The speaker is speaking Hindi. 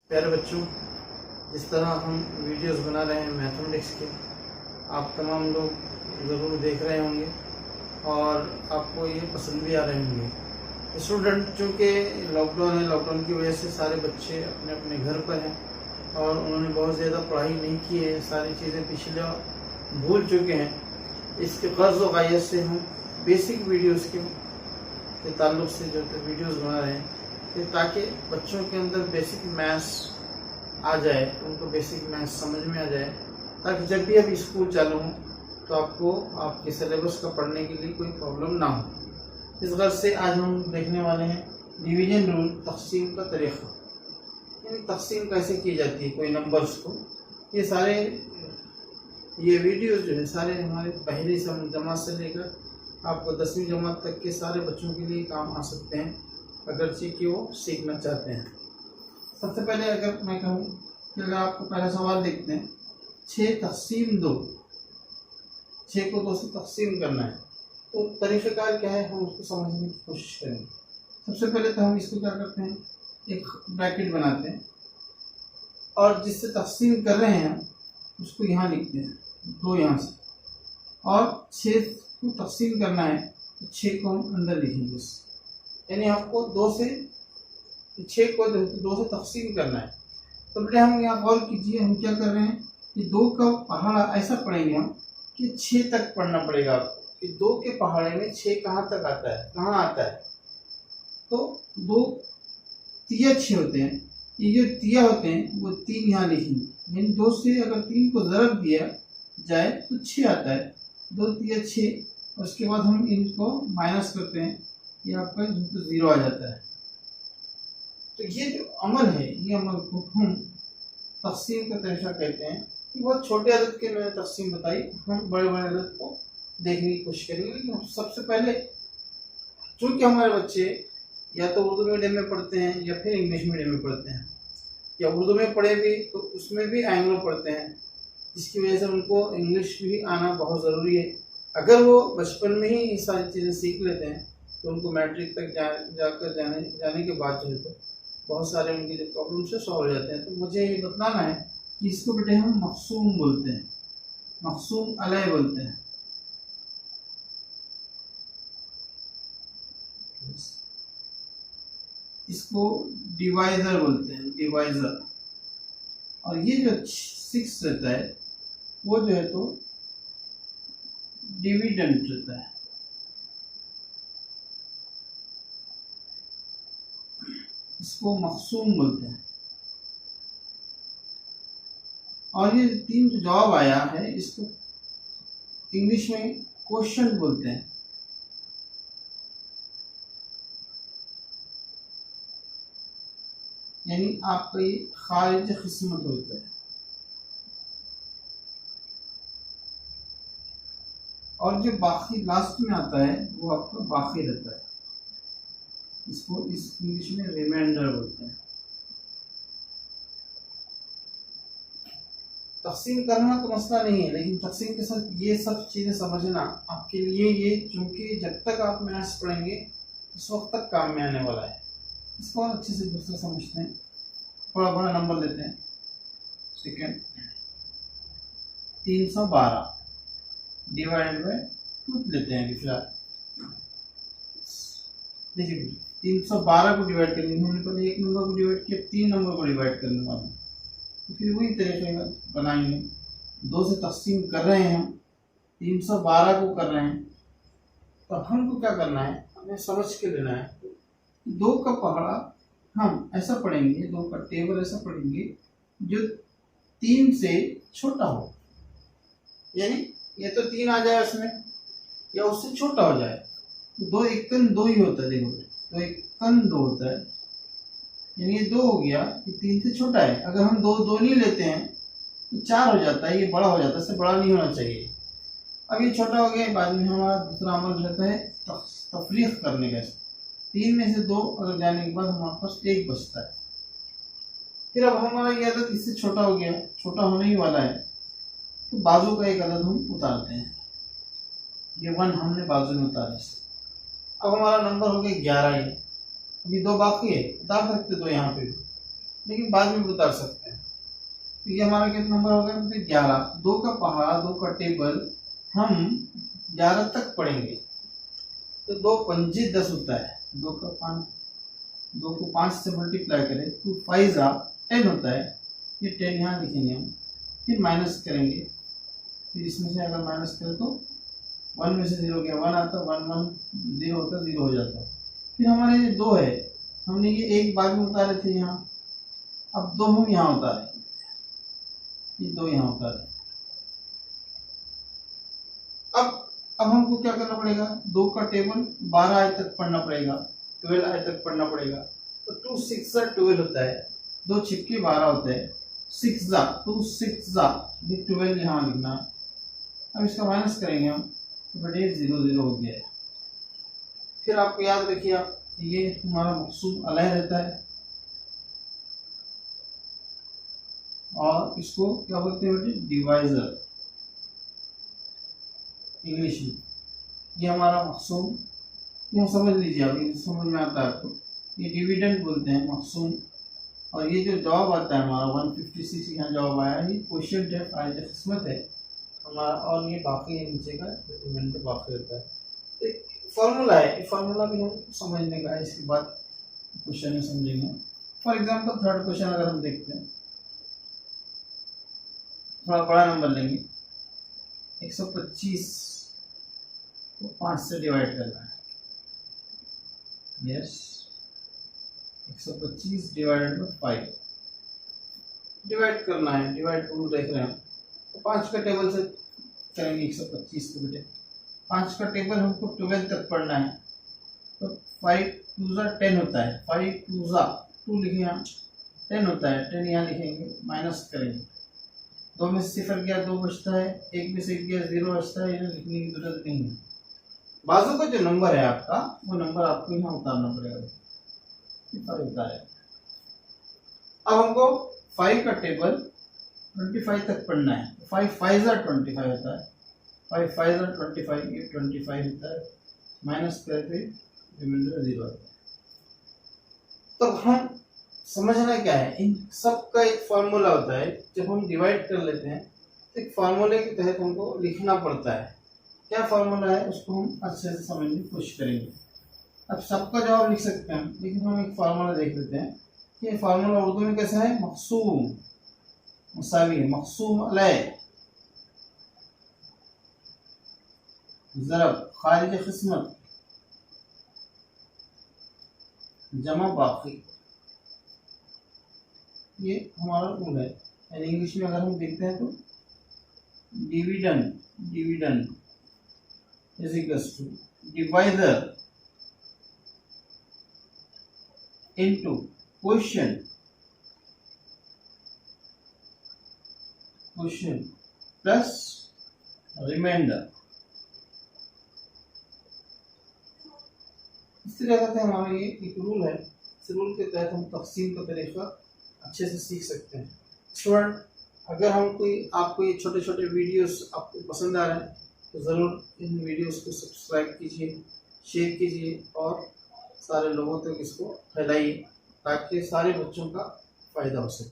प्यारे बच्चों, जिस तरह हम वीडियोस बना रहे हैं मैथमेटिक्स के, आप तमाम लोग ज़रूर देख रहे होंगे और आपको ये पसंद भी आ रहे होंगे। स्टूडेंट चूँकि लॉकडाउन है, लॉकडाउन की वजह से सारे बच्चे अपने अपने घर पर हैं और उन्होंने बहुत ज़्यादा पढ़ाई नहीं की है, सारी चीज़ें पिछले भूल चुके हैं। इसके गर्ज़ व गायत से हम बेसिक वीडियोस के ताल्लुक़ से जो वीडियोस बना रहे हैं ताकि बच्चों के अंदर बेसिक मैथ्स आ जाए, उनको बेसिक मैथ्स समझ में आ जाए, ताकि जब भी अब स्कूल चालू हो तो आपको आपके सिलेबस का पढ़ने के लिए कोई प्रॉब्लम ना हो। इस गर्ज से आज हम देखने वाले हैं डिवीजन रूल, तक़सीम का तरीक़ा, यानी तक़सीम कैसे की जाती है कोई नंबर्स को। ये वीडियोस जो है सारे हमारे पहली जमात से लेकर आपको 10वीं जमात तक के सारे बच्चों के लिए काम आ सकते हैं, अगरचे कि वो सीखना चाहते हैं। सबसे पहले अगर मैं कहूँ कि अगर आपको पहला सवाल देखते हैं, 6 तक़सीम 2, 6 को 2 से तक़सीम करना है, तो तरीक़ेकार क्या है हम उसको समझने की कोशिश करेंगे। सबसे पहले तो हम इसको क्या करते हैं, एक ब्रैकेट बनाते हैं और जिससे तक़सीम कर रहे हैं उसको यहाँ लिखते हैं 2 यहाँ से, और 6 को तक़सीम करना है तो 6 को हम अंदर लिखेंगे, यानी आपको 2 से 6 को 2 से तक़सीम करना है। तो बेटे हम यहाँ गौर कीजिए, हम क्या कर रहे हैं कि 2 का पहाड़ा ऐसा पढ़ेंगे हम कि 6 तक पढ़ना पड़ेगा आपको, कि 2 के पहाड़े में 6 कहाँ तक आता है, कहाँ आता है। तो 2 तिया 6 होते हैं, ये जो तिया होते हैं वो 3 यहाँ लिखेंगे, यानी 2 से अगर 3 को ज़रब दिया जाए तो 6 आता है, 2 तिया 6। उसके बाद हम इनको माइनस करते हैं, ये आपका 0 आ जाता है। तो ये जो अमल है, ये अमल को हम तक़सीम का तरीक़ा कहते हैं। कि बहुत छोटे अदद के मैंने तक़सीम बताई, हम बड़े बड़े अदद को देखने की कोशिश करेंगे। लेकिन सबसे पहले चूँकि हमारे बच्चे या तो उर्दू मीडियम में पढ़ते हैं या फिर इंग्लिश मीडियम में पढ़ते हैं, या उर्दू में पढ़े भी तो उसमें भी एंग्लो पढ़ते हैं, जिसकी वजह से उनको इंग्लिश भी आना बहुत ज़रूरी है। अगर वो बचपन में ही ये सारी चीज़ें सीख लेते हैं तो उनको मैट्रिक तक जाने के बाद जो है तो बहुत सारे उनके जो प्रॉब्लम से सॉल्व हो जाते हैं। तो मुझे ये बताना है कि इसको बेटे हम मक़सूम बोलते हैं, मक़सूम अलह बोलते हैं। इसको डिवाइज़र बोलते हैं, डिवाइज़र। और ये जो 6 रहता है वो जो है तो डिविडेंट रहता है। इसको मक़सूम बोलते हैं। और ये 3 जो जवाब आया है इसको इंग्लिश में क्वोशंट बोलते हैं। यानी आपका ये खारिज किस्मत होता है। और जो बाकी लास्ट में आता है वो आपका बाकी रहता है, इसको इस इंग्लिश में रिमाइंडर बोलते हैं। तक़सीम करना तो मसला नहीं है, लेकिन तक़सीम के साथ ये सब चीज़ें समझना आपके लिए, ये चूँकि जब तक आप मैथ्स पढ़ेंगे उस वक्त तक काम में आने वाला है। इसको और अच्छे से दूसरा समझते हैं। थोड़ा बड़ा नंबर लेते हैं, सेकेंड 312 डिवाइडेड बाय 2 लेते हैं। फिलहाल देखिए 312 को डिवाइड करेंगे, हमने पहले 1 नंबर को डिवाइड किया, 3 नंबर को डिवाइड करने वाले, तो फिर वही तरीके बनाएंगे। 2 से तक़सीम कर रहे हैं हम, 312 को कर रहे हैं, तो हमको क्या करना है, हमें समझ के लेना है। 2 का पहाड़ा हम ऐसा पढ़ेंगे, 2 का टेबल ऐसा पढ़ेंगे जो 3 से छोटा हो, यानी ये तो 3 आ जाए उसमें या उससे छोटा हो जाए। 2 एकन 2 ही होता है, देखो 2 एकन 2 होता है, यानी ये 2 हो गया, ये 3 से छोटा है। अगर हम 2 नहीं लेते हैं तो 4 हो जाता है, ये बड़ा हो जाता है, इससे बड़ा नहीं होना चाहिए। अब ये छोटा हो गया, बाद में हमारा दूसरा अमल रहता है तफरीक करने का। 3 में से 2 अगर जाने के बाद हमारे पास 1 बचता है। फिर अब हमारा ये अदद इससे छोटा हो गया, छोटा होने ही वाला है, तो बाजू का एक अदद हम उतारते हैं। ये 1 हमने बाजू में उतारा। अब हमारा नंबर हो गया 11। ये अभी 2 बाकी है, उतार सकते 2 यहाँ पे भी। लेकिन बाद में भी उतार सकते हैं। तो ये हमारा कितना नंबर हो गया, 11। 2 का पहाड़ा, 2 का टेबल हम 11 तक पढ़ेंगे। तो 2 पंजे 10 होता है, 2 को 5 से मल्टीप्लाई करें तो 5 10 होता है। ये 10 यहाँ लिखेंगे हम, फिर माइनस करेंगे। फिर इसमें से अगर माइनस करें तो 1 में से 0 गया, 1 आता, 1 1 0 होता, 0 हो जाता। फिर हमारे ये 2 है, हमने ये एक बाद में उतारे थे यहाँ, अब 2 हम यहाँ उतारे, ये 2 यहाँ उतारे। अब हमको क्या करना पड़ेगा, 2 का टेबल 12 आय तक पढ़ना पड़ेगा, 12 आय तक पढ़ना पड़ेगा। तो 2 6 12 होता है, 2 छिक्के 12 होते हैं, 6 2 6 ये 12 यहाँ लिखना है। अब इसका माइनस करेंगे हम, तो बटे 0 0 हो गया है। फिर आपको याद रखिए, आप ये हमारा मकसूद अलग रहता है, और इसको क्या बोलते हैं बेटे, डिवाइजर इंग्लिश में। ये हमारा मकसूम, ये समझ लीजिए आप, ये समझ में आता है आपको, ये डिविडेंड बोलते हैं मकसूम। और ये जो जवाब आता है हमारा 156 यहाँ जवाब आया, ये क्वेश्चन है, फायदे किस्मत है हमारा। और ये बाकी है नीचे का रिमाइंडर बाकी रहता है। एक फार्मूला है, ये फार्मूला भी हम समझने का है, इसके बाद क्वेश्चन में समझेंगे। फॉर एग्जांपल थर्ड क्वेश्चन अगर हम देखते हैं, थोड़ा बड़ा नंबर लेंगे, 125 को 5 से डिवाइड करना है। यस, 125 डिवाइडेड बाई 5 डिवाइड करना है, डिवाइड टू देख रहे हैं। तो 5 का टेबल से करेंगे 125 को बेटे। 5 का टेबल हमको 12 तक पढ़ना है, तो 5 2 10 होता है, 5 2 लिखे यहाँ, 10 होता है, 10 यहाँ लिखेंगे, माइनस करेंगे। 2 में से 0 गया, 2 बचता है, 1 में से 1 गया, 0 बचता है, इन्हें लिखने की जरूरत नहीं है। बाजू का जो नंबर है आपका, वो नंबर आपको यहाँ उतारना पड़ेगा, 5 उतारे। अब हमको 5 का टेबल 25 तक पढ़ना है, 5 5 25 होता है, 5 5 25, ये 25 होता है, माइनस करके रिमाइंडर 0 आता है। तो हम समझना क्या है, इन सब का एक फार्मूला होता है। जब हम डिवाइड कर लेते हैं तो एक फार्मूले के तहत हमको लिखना पड़ता है। क्या फार्मूला है उसको हम अच्छे से समझने की कोशिश करेंगे। अब सबका जवाब लिख सकते हैं, लेकिन हम एक फार्मूला देख लेते हैं कि ये फार्मूला उर्दू में कैसा है, मकसूम मुसावी है, मकसूम अलय ज़रब खारिज किस्मत जमा बाकी, ये हमारा रूल है। यानी इंग्लिश में अगर हम देखते हैं तो dividend is equals to divisor into question plus reminder. इस तरह का हमारा ये एक रूल है। इस रूल के तहत हम तकसीम का तरीका अच्छे से सीख सकते हैं। स्टूडेंट, अगर आपको ये छोटे छोटे वीडियोस आपको पसंद आ रहे हैं तो ज़रूर इन वीडियोस को सब्सक्राइब कीजिए, शेयर कीजिए और सारे लोगों तक इसको फैलाइए ताकि सारे बच्चों का फ़ायदा हो सके।